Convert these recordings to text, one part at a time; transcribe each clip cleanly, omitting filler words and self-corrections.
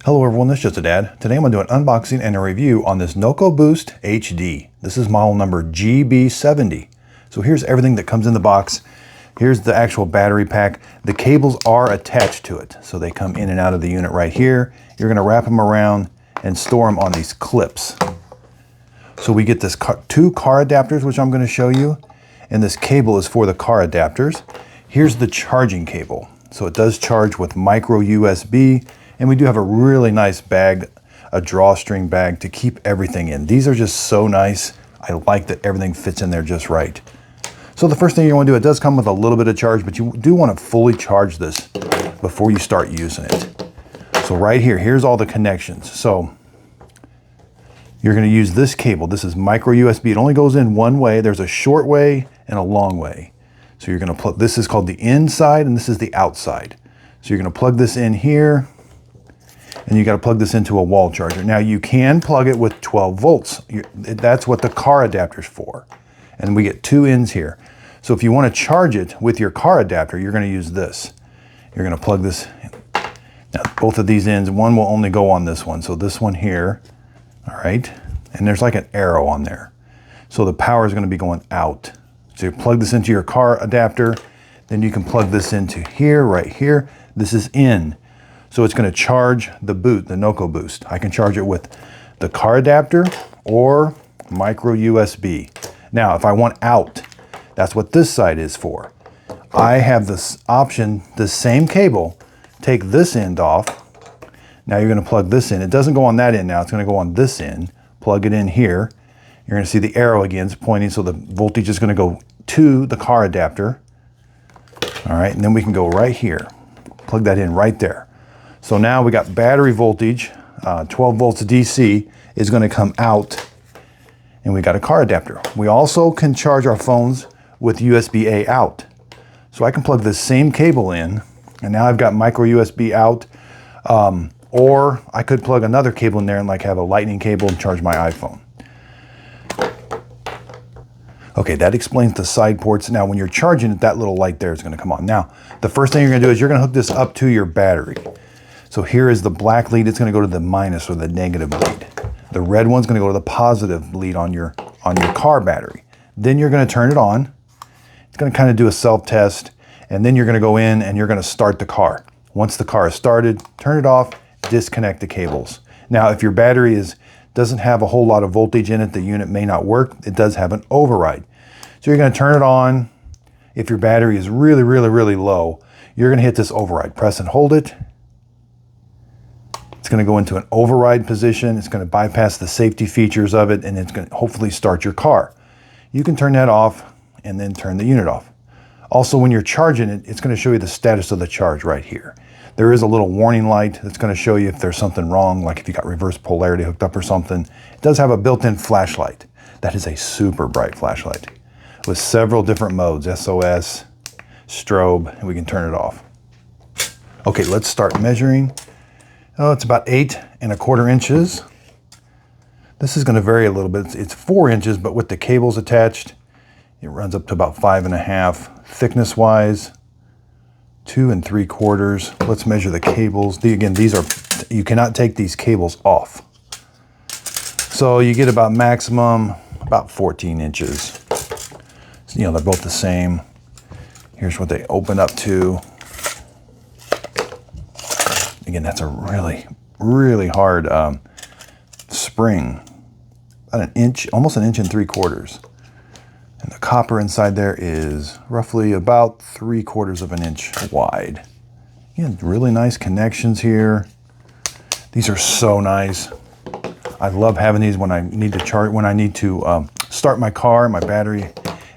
Hello everyone, this is Just a Dad. Today I'm going to do an unboxing and a review on this NOCO Boost HD. This is model number GB70. So here's everything that comes in the box. Here's the actual battery pack. The cables are attached to it, so they come in and out of the unit right here. You're going to wrap them around and store them on these clips. So we get this two car adapters, which I'm going to show you, and this cable is for the car adapters. Here's the charging cable. So it does charge with micro USB. And we do have a really nice bag, a drawstring bag to keep everything in. These are just so nice. I like that everything fits in there just right. So the first thing you want to do, it does come with a little bit of charge, but you do want to fully charge this before you start using it. So right here, here's all the connections. So you're going to use this cable. This is micro USB. It only goes in one way. There's a short way and a long way. So you're going to plug, this is called the inside and this is the outside. So you're going to plug this in here. And you got to plug this into a wall charger. Now you can plug it with 12 volts. That's what the car adapter's for. And we get two ends here. So if you want to charge it with your car adapter, you're going to use this. You're going to plug this in. Now both of these ends, one will only go on this one. So this one here, all right. And there's like an arrow on there. So the power is going to be going out. So you plug this into your car adapter. Then you can plug this into here, right here. This is in. So it's going to charge the NOCO Boost. I can charge it with the car adapter or micro USB. Now, if I want out, that's what this side is for. I have this option, the same cable, take this end off. Now you're going to plug this in. It doesn't go on that end now. It's going to go on this end. Plug it in here. You're going to see the arrow again. It's pointing, so the voltage is going to go to the car adapter. All right, and then we can go right here. Plug that in right there. So now we got battery voltage, 12 volts DC is going to come out, and we got a car adapter. We also can charge our phones with USB-A out. So I can plug this same cable in, and now I've got micro USB out, or I could plug another cable in there and like have a lightning cable and charge my iPhone. Okay, that explains the side ports. Now when you're charging it, that little light there is going to come on. Now, the first thing you're going to do is you're going to hook this up to your battery. So here is the black lead. It's going to go to the minus or the negative lead. The red one's going to go to the positive lead on your car battery. Then you're going to turn it on. It's going to kind of do a self-test, and then you're going to go in and you're going to start the car. Once the car is started, turn it off, disconnect the cables. Now, if your battery doesn't have a whole lot of voltage in it, the unit may not work. It does have an override. So you're going to turn it on. If your battery is really, really, really low, you're going to hit this override. Press and hold it. It's going to go into an override position. It's going to bypass the safety features of it, and it's going to hopefully start your car. You can turn that off and then turn the unit off. Also, when you're charging it, it's going to show you the status of the charge right here. There is a little warning light that's going to show you if there's something wrong, like if you got reverse polarity hooked up or something. It does have a built-in flashlight. That is a super bright flashlight with several different modes, SOS, strobe, and we can turn it off. Okay, let's start measuring. Oh, it's about 8 1/4 inches. This is going to vary a little bit. It's 4 inches, but with the cables attached, it runs up to about 5 1/2. Thickness-wise, 2 3/4. Let's measure the cables. Again, you cannot take these cables off. So you get about maximum, about 14 inches. So, they're both the same. Here's what they open up to. Again, that's a really, really hard spring. About an inch, almost 1 3/4. And the copper inside there is roughly about 3/4 inch wide. Again, really nice connections here. These are so nice. I love having these when I need to charge, when I need to start my car. My battery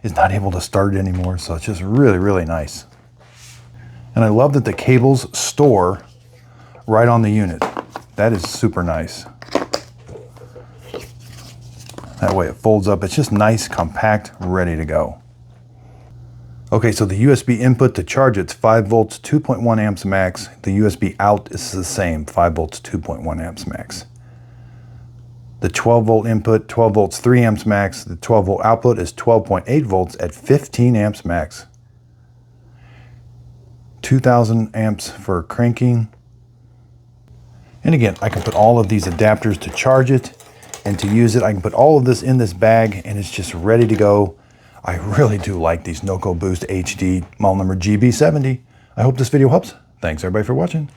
is not able to start it anymore, so it's just really, really nice. And I love that the cables store right on the unit. That is super nice. That way it folds up. It's just nice, compact, ready to go. Okay, so the USB input to charge it's 5 volts, 2.1 amps max. The USB out is the same, 5 volts, 2.1 amps max. The 12 volt input, 12 volts, 3 amps max. The 12 volt output is 12.8 volts at 15 amps max. 2000 amps for cranking. And again, I can put all of these adapters to charge it and to use it. I can put all of this in this bag and it's just ready to go. I really do like these NOCO Boost HD model number GB70. I hope this video helps. Thanks everybody for watching.